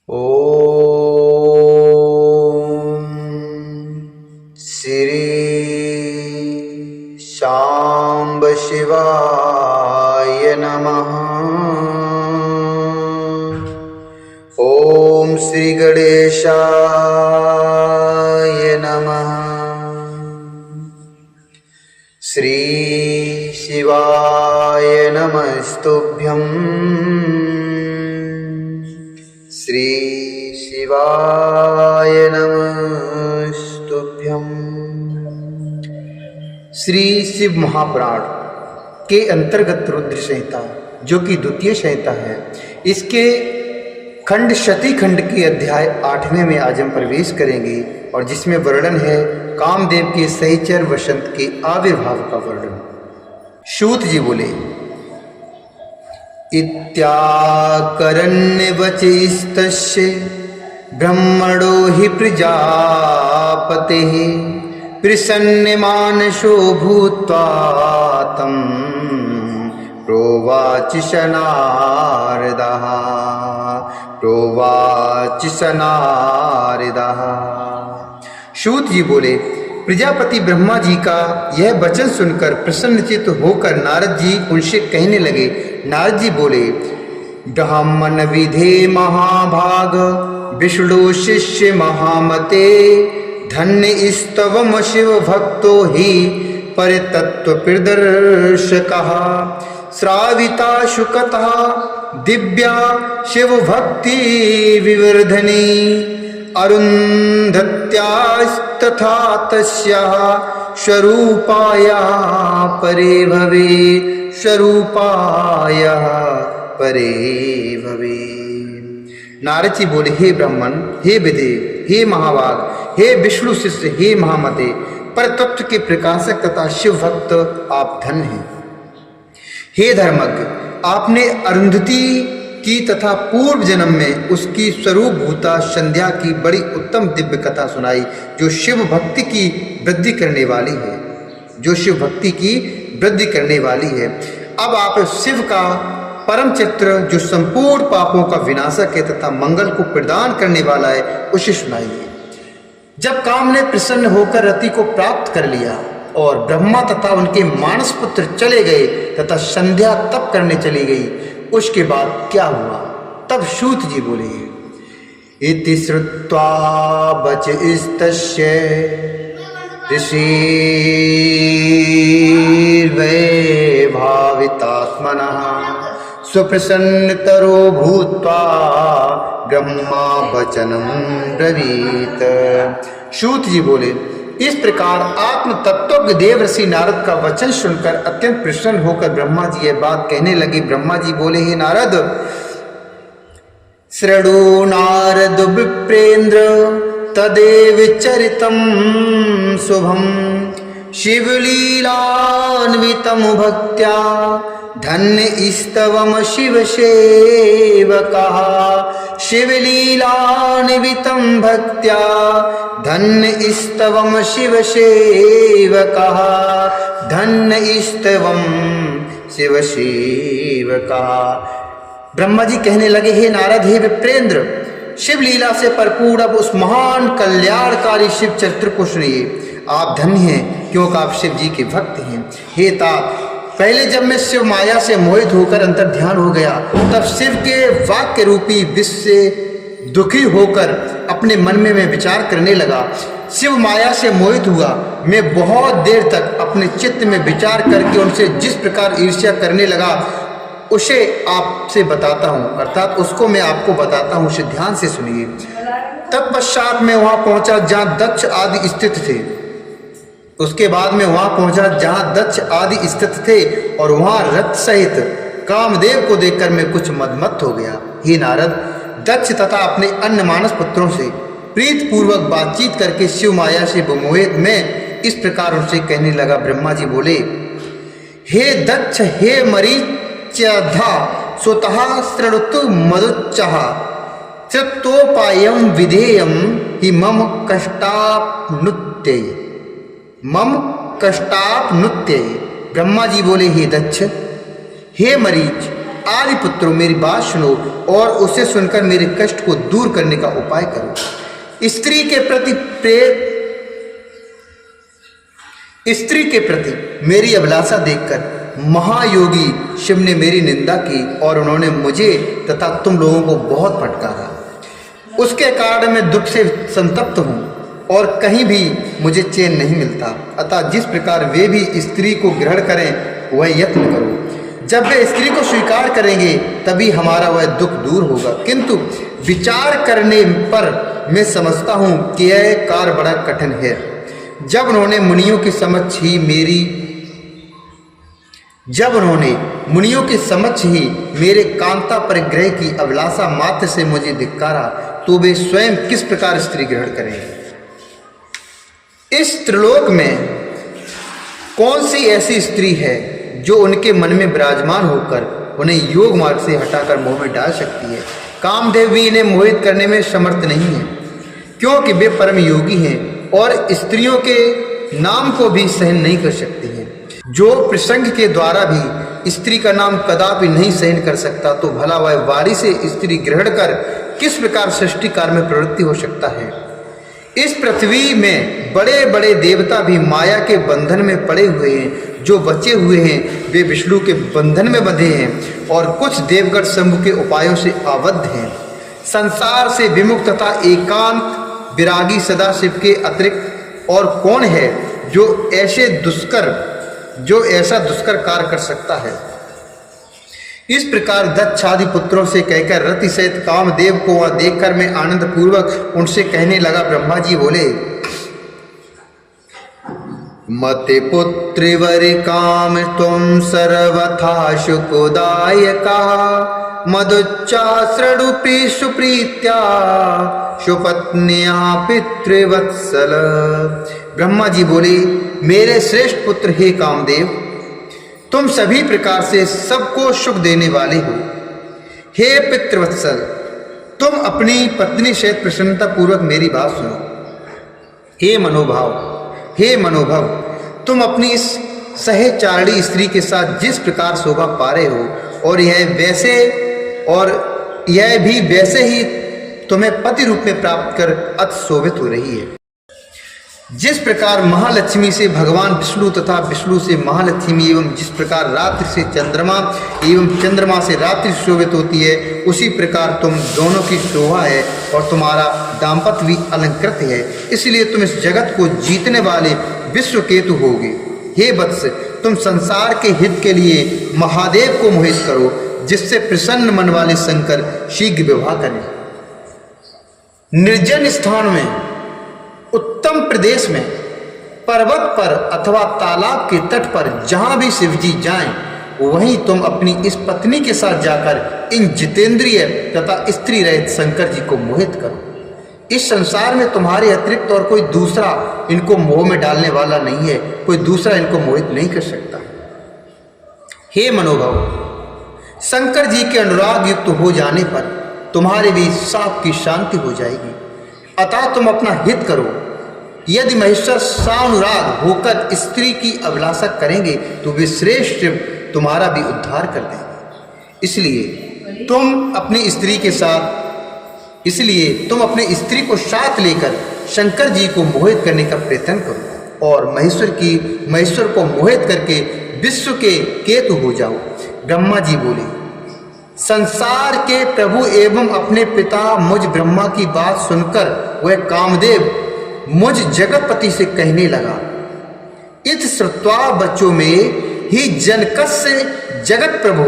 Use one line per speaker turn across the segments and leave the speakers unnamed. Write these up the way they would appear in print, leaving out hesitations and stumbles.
ओम श्री शांब शिवाय नमः। ओम श्री गणेशाय नमः। श्री शिवाय नमस्तुभ्यं। श्री शिवाय नमस्तुभ्यं। श्री शिव महापुराण के अंतर्गत रुद्र संहिता, जो कि द्वितीय संहिता है, इसके खंड शती खंड के अध्याय 8वें में आज हम प्रवेश करेंगे और जिसमें वर्णन है कामदेव के सहचर वसंत के आविर्भाव का वर्णन। सूत जी बोले, इत्याकरण्यवचस्तस्य ब्रह्मणो हि प्रजापतेः प्रसन्नमानसो भूत्वा तं प्रोवाच स नारदः। सूत जी बोले, प्रजापति ब्रह्मा जी का यह वचन सुनकर प्रसन्नचित्त होकर नारद जी उनसे कहने लगे। नारद जी बोले, ब्राह्मण विधे महाभाग विष्णु शिष्य महामते धन्य स्तवम शिव भक्तो ही परितत्व प्रदर्शकः श्राविता शुकतः दिव्या शिव भक्ति विवर्धनी अरुन्धत्यास्तथा तस्याः स्वरूपायाः परे भवे स्वरूपायाः परे भवे। नारद जी बोले, हे ब्राह्मण, हे विधे, हे महाभाग, हे विष्णु शिष्य, हे महामते, परतत्व के प्रकाशक तथा शिव भक्त, आप धन्य हैं। हे धर्मज्ञ, आपने अरुंधति की तथा पूर्व जन्म में उसकी स्वरूप भूता संध्या की बड़ी उत्तम दिव्य कथा सुनाई, जो शिव भक्ति की वृद्धि करने वाली है, अब आप शिव का परम चित्र, जो संपूर्ण पापों का विनाशक है तथा मंगल को प्रदान करने वाला है, उसे सुनाइए। जब काम ने प्रसन्न होकर रति को प्राप्त कर लिया और ब्रह्मा तथा उनके मानस पुत्र चले गए तथा संध्या तप करने चली गई, उसके बाद क्या हुआ? तब सूत जी बोले, इति श्रुत्वा वचस्तस्य ऋषिर्वै भावितात्मनः सुप्रसन्नतरो भूत्वा ब्रह्मा वचनं ब्रवीत। सूत जी बोले, इस प्रकार आत्म तत्वज्ञ देवर्षि नारद का वचन सुनकर अत्यंत प्रसन्न होकर ब्रह्मा जी यह बात कहने लगे। ब्रह्मा जी बोले, हे नारद, शृणु नारद विप्रेन्द्र तदेव चरितं शुभं शिवलीलान्वितं भक्त्या धन्य स्तवम शिव सेवकः शिवलीलान्वितं भक्त्या धन्य स्तवम शिव सेवकः धन्य स्तवम शिव सेवकः। ब्रह्मा जी कहने लगे, हे नारद, हे विप्रेंद्र, शिव लीला से भरपूर अब उस महान कल्याणकारी शिव चरित्र को सुनिए। आप धन्य हैं क्योंकि आप शिव जी के भक्त हैं। हे तात, पहले जब मैं शिव माया से मोहित होकर अंतर ध्यान हो गया, तब शिव के वाक्य रूपी विष से दुखी होकर अपने मन में मैं विचार करने लगा। शिव माया से मोहित हुआ। मैं बहुत देर तक अपने चित्त में विचार करके उनसे जिस प्रकार ईर्ष्या करने लगा, उसे आपसे बताता हूँ, अर्थात उसको मैं आपको बताता हूँ, उसे ध्यान से सुनिए। तत्पश्चात मैं वहाँ पहुँचा जहाँ दक्ष आदि स्थित थे। उसके बाद मैं वहां पहुंचा जहां दक्ष आदि स्थित थे और वहां रथ सहित कामदेव को देखकर मैं कुछ मदमत्त हो गया। हे नारद, दक्ष तथा अपने अन्य मानस पुत्रों से प्रीत पूर्वक बातचीत करके शिव माया से विमोहित मैं इस प्रकार उनसे कहने लगा। ब्रह्मा जी बोले, हे दक्ष, हे मरीच्यधा स्वतः शृणुतु मदुच्चः चित्तोपायम विधेयम हि मम कष्टापनुत्य। ब्रह्मा जी बोले, हे दक्ष, हे मरीच, आदि पुत्रों, मेरी बात सुनो और उसे सुनकर मेरे कष्ट को दूर करने का उपाय करो। स्त्री के प्रति मेरी अभिलाषा देखकर महायोगी शिव ने मेरी निंदा की और उन्होंने मुझे तथा तुम लोगों को बहुत फटकारा। उसके कारण मैं दुख से संतप्त हूँ और कहीं भी मुझे चैन नहीं मिलता। अतः जिस प्रकार वे भी स्त्री को ग्रहण करें वह यत्न करो। जब वे स्त्री को स्वीकार करेंगे तभी हमारा वह दुख दूर होगा, किंतु विचार करने पर मैं समझता हूँ कि यह कार्य बड़ा कठिन है। जब उन्होंने मुनियों के समक्ष ही मेरे कांता परिग्रह की अभिलाषा मात्र से मुझे धिक्कारा, तो वे स्वयं किस प्रकार स्त्री ग्रहण करेंगे। इस त्रिलोक में कौन सी ऐसी स्त्री है जो उनके मन में विराजमान होकर उन्हें योग मार्ग से हटाकर मोह में डाल सकती है। कामदेव भी इन्हें मोहित करने में समर्थ नहीं है, क्योंकि वे परम योगी हैं और स्त्रियों के नाम को भी सहन नहीं कर सकती हैं। जो प्रसंग के द्वारा भी स्त्री का नाम कदापि नहीं सहन कर सकता, तो भला वह वाणी से स्त्री ग्रहण कर किस प्रकार सृष्टि कार्य में प्रवृत्ति हो सकता है। इस पृथ्वी में बड़े बड़े देवता भी माया के बंधन में पड़े हुए हैं। जो बचे हुए हैं वे विष्णु के बंधन में बंधे हैं और कुछ देवगण शंभु के उपायों से आबद्ध हैं। संसार से विमुक्त तथा एकांत विरागी सदाशिव के अतिरिक्त और कौन है जो ऐसा दुष्कर कार्य कर सकता है। इस प्रकार दक्षादि पुत्रों से कहकर रति सहित कामदेव को वह देखकर मैं आनंद पूर्वक उनसे कहने लगा। ब्रह्मा जी बोले, मते पुत्रिवरि काम तुम सर्वथा शुकोदायका, मदुच्चासृणुपि सुप्रीत्या सुपत्न्या पितृवत्सल। ब्रह्मा जी बोले, मेरे श्रेष्ठ पुत्र हे कामदेव, तुम सभी प्रकार से सबको सुख देने वाले हो। हे पितृवत्सल, तुम अपनी पत्नी से प्रसन्नता पूर्वक मेरी बात सुनो। हे मनोभाव, तुम अपनी इस सहचारिणी स्त्री के साथ जिस प्रकार शोभा पा रहे हो और यह भी वैसे ही तुम्हें पति रूप में प्राप्त कर अति शोभित हो रही है। जिस प्रकार महालक्ष्मी से भगवान विष्णु तथा विष्णु से महालक्ष्मी एवं जिस प्रकार रात्रि से चंद्रमा एवं चंद्रमा से रात्रि शोभित होती है, उसी प्रकार तुम दोनों की शोभा है और तुम्हारा दाम्पत्य भी अलंकृत है। इसलिए तुम इस जगत को जीतने वाले विश्व केतु होगे। हे वत्स, तुम संसार के हित के लिए महादेव को मोहित करो, जिससे प्रसन्न मन वाले शंकर शीघ्र विवाह करें। निर्जन स्थान में, उत्तम प्रदेश में, पर्वत पर अथवा तालाब के तट पर जहां भी शिवजी जाएं, वहीं तुम अपनी इस पत्नी के साथ जाकर इन जितेंद्रिय तथा स्त्री रहित शंकर जी को मोहित करो। इस संसार में तुम्हारे अतिरिक्त और कोई दूसरा इनको मोह में डालने वाला नहीं है, कोई दूसरा इनको मोहित नहीं कर सकता। हे मनोभाव, शंकर जी के अनुराग युक्त हो जाने पर तुम्हारे भी साप की शांति हो जाएगी। अतः तुम अपना हित करो। यदि महेश्वर सानुराग होकर स्त्री की अभिलाषा करेंगे तो वे श्रेष्ठ तुम्हारा भी उद्धार कर देंगे। इसलिए तुम अपनी स्त्री को साथ लेकर शंकर जी को मोहित करने का प्रयत्न करो और महेश्वर को मोहित करके विश्व के केतु हो जाओ। ब्रह्मा जी बोले, संसार के प्रभु एवं अपने पिता मुझ ब्रह्मा की बात सुनकर वह कामदेव मुझ जगतपति से कहने लगा, इत श्रुत्वा बच्चों में ही जनकस्य जगत प्रभु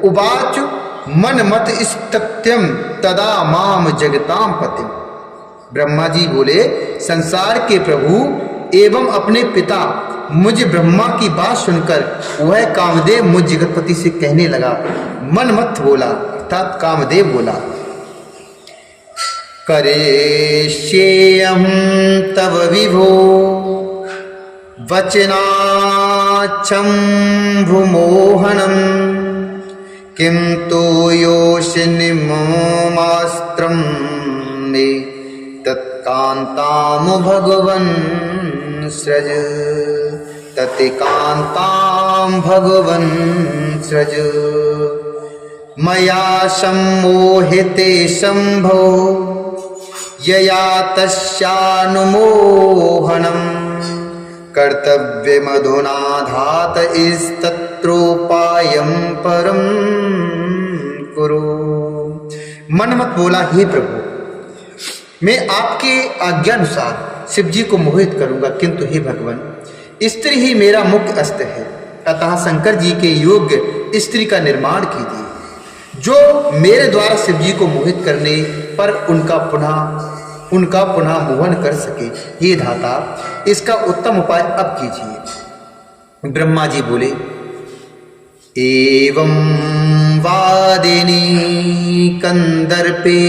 उवाच मन मत स्तत्यम तदा माम जगताम पतिम। ब्रह्मा जी बोले, संसार के प्रभु एवं अपने पिता मुझ ब्रह्मा की बात सुनकर वह कामदेव मुझ जगतपति से कहने लगा। मन मत बोला अर्थात कामदेव बोला, करेष्येऽहं तव विभो वचनाच्छं भ्रुमोहनम् किं तोयोषिनिमोमास्त्रं मे तत्कान्तां भगवन् सृज तत्कान्तां भगवन् सृज। मया सम्मोहिते शंभो यया तस्यानुमोहनम् कर्तव्यमधुनाधात इस्तत्रोपायं परम कुरु। मनमत बोला, हे प्रभु, मैं आपके आज्ञानुसार शिव जी को मोहित करूंगा, किंतु हे भगवान, स्त्री ही मेरा मुख्य अस्त्र है, अतः शंकर जी के योग्य स्त्री का निर्माण कीजिए, जो मेरे द्वारा शिव जी को मोहित करने पर उनका पुनः मोहन कर सके। ये धाता, इसका उत्तम उपाय अब कीजिए। ब्रह्मा जी बोले, एवं वादिनी कंदर्पे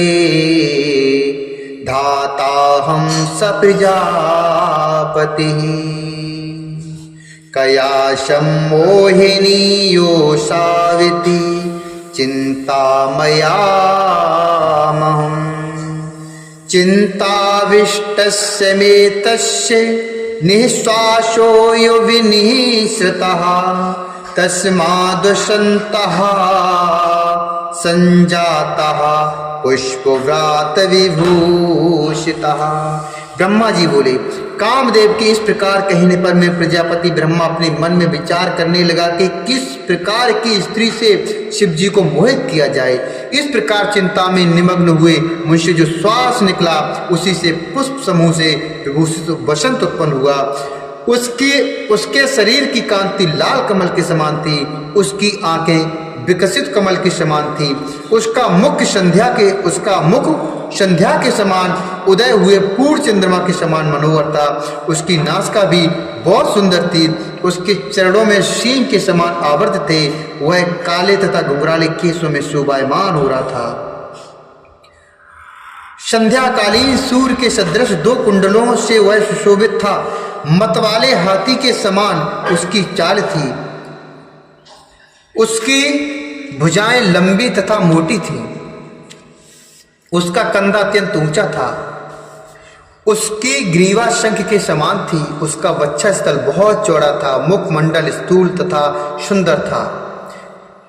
धाताहं सप्रजापति कया सम्मोहिनी यो साविति चिंतामयामहम् चिंताविष्टस्य मे तस्य निःश्वासो यो विनिःसृतः तस्माद्वसन्तः संजातः पुष्पव्रात विभूषितः। ब्रह्मा जी बोले, कामदेव के इस प्रकार कहने पर मैं प्रजापति ब्रह्मा अपने मन में विचार करने लगा कि किस प्रकार की स्त्री से शिव जी को मोहित किया जाए। इस प्रकार चिंता में निमग्न हुए मुझसे जो श्वास निकला, उसी से पुष्प समूह से विभूषित वसंत उत्पन्न हुआ। उसके शरीर की कांति लाल कमल के समान थी, उसकी आंखें विकसित कमल के समान थी, उसका मुख संध्या के समान उदय हुए पूर्ण चंद्रमा के समान मनोहर था। उसकी नासिका भी बहुत सुंदर थी, उसके चरणों में शींग के समान आवर्त थे, वह काले तथा घुंघराले केशों में शोभायमान हो रहा था। संध्याकालीन सूर्य के सदृश 2 कुंडलों से वह सुशोभित था, मतवाले हाथी के समान उसकी चाल थी, उसकी भुजाएं लंबी तथा मोटी थीं, उसका कंधा अत्यंत ऊंचा था, उसकी ग्रीवा शंख के समान थी, उसका वक्ष स्थल बहुत चौड़ा था, मुखमंडल स्थूल तथा सुंदर था,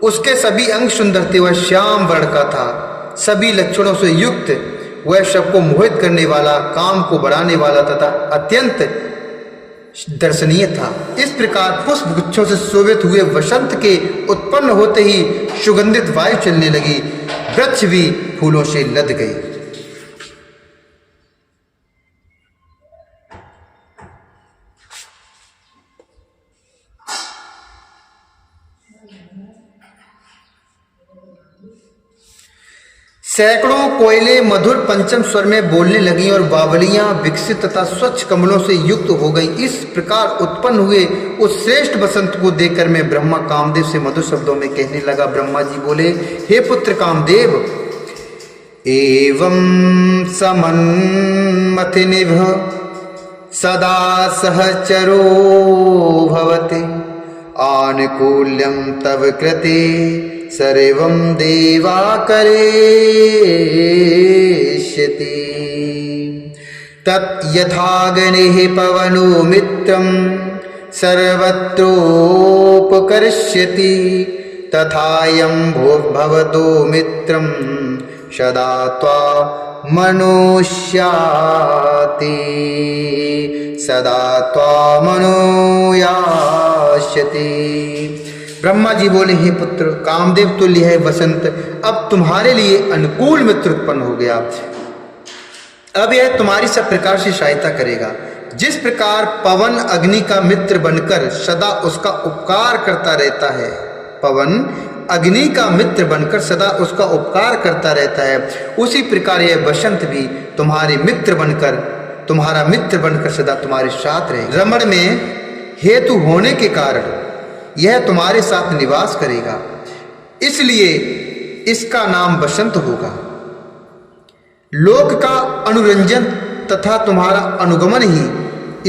उसके सभी अंग सुंदर थे, वह श्याम वर्ण का था, सभी लक्षणों से युक्त, वह सबको मोहित करने वाला, काम को बढ़ाने वाला तथा अत्यंत दर्शनीय था। इस प्रकार पुष्प गुच्छों से शोभित हुए वसंत के उत्पन्न होते ही सुगंधित वायु चलने लगी, वृक्ष भी फूलों से लद गए। सैकड़ों कोयले मधुर पंचम स्वर में बोलने लगी और बावलियां विकसित तथा स्वच्छ कमलों से युक्त हो गई। इस प्रकार उत्पन्न हुए उस श्रेष्ठ बसंत को देखकर मैं ब्रह्मा कामदेव से मधुर शब्दों में कहने लगा। ब्रह्मा जी बोले, हे पुत्र कामदेव, एवं समन्मथिनिभ सदा सहचरो भवति आनुकूल्यं तव कृते सर्वं देवा करिष्यति तत् यथाग्निः पवनो मित्रं सर्वत्रोपकरिष्यति तथायं भवतो मित्रं सदा त्वा मनोष्याति सदा त्वा मनोयास्यति। ब्रह्मा जी बोले, हे पुत्र कामदेव तुल्य है बसंत, अब तुम्हारे लिए अनुकूल मित्र उत्पन्न हो गया। अब यह तुम्हारी सब प्रकार से सहायता करेगा। जिस प्रकार पवन अग्नि का मित्र बनकर सदा उसका उपकार करता रहता है, पवन अग्नि का मित्र बनकर सदा उसका उपकार करता रहता है, उसी प्रकार यह बसंत भी तुम्हारे मित्र बनकर, तुम्हारा मित्र बनकर सदा तुम्हारे साथ रहे। रमण में हेतु होने के कारण यह तुम्हारे साथ निवास करेगा, इसलिए इसका नाम बसंत होगा। लोक का अनुरंजन तथा तुम्हारा अनुगमन ही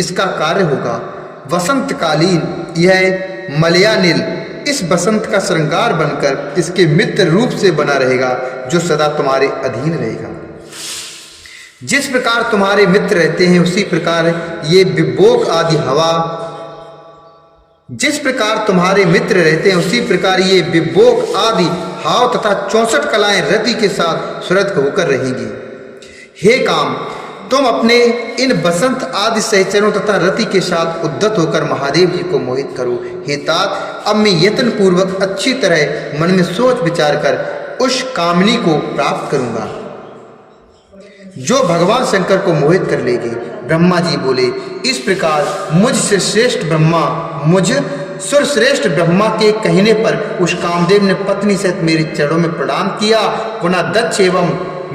इसका कार्य होगा। वसंत कालीन यह मलयानिल इस बसंत का श्रृंगार बनकर इसके मित्र रूप से बना रहेगा, जो सदा तुम्हारे अधीन रहेगा। जिस प्रकार तुम्हारे मित्र रहते हैं, उसी प्रकार ये विबोक आदि हवा, जिस प्रकार तुम्हारे मित्र रहते हैं उसी प्रकार ये विबोक आदि भाव तथा 64 कलाएं रति के साथ सुरत होकर रहेंगी। हे काम, तुम अपने इन बसंत आदि सहचरों तथा रति के साथ उद्यत होकर महादेव जी को मोहित करो। हे तात, अब मैं यत्न पूर्वक अच्छी तरह मन में सोच विचार कर उस कामनी को प्राप्त करूंगा जो भगवान शंकर को मोहित कर लेगी। ब्रह्मा जी बोले, इस प्रकार मुझसे श्रेष्ठ ब्रह्मा, मुझ सुरश्रेष्ठ ब्रह्मा के कहने पर उस कामदेव ने पत्नी सहित मेरे चरणों में प्रणाम किया। पुनः दक्ष एवं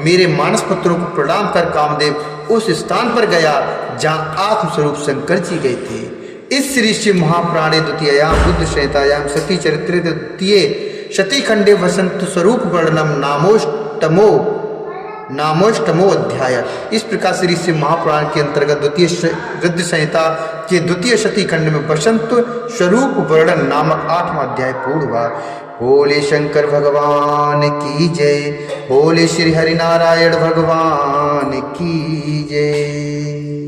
मेरे मानस पुत्रों को प्रणाम कर कामदेव उस स्थान पर गया जहाँ आत्मस्वरूप शंकर जी गए थे। इस श्री शिव महापुराणे द्वितीयायाम बुद्ध संहितायाम सती चरित्रे द्वितीय शती खंडे वसंत स्वरूप वर्णनम नामोष्टमो अध्याय। इस प्रकार श्री शिव महापुराण के अंतर्गत द्वितीय रुद्र संहिता के द्वितीय शती खंड में वसंत स्वरूप वर्णन नामक 8वां अध्याय पूर्ण हुआ। बोले शंकर भगवान की जय। बोले श्री हरिनारायण भगवान की जय।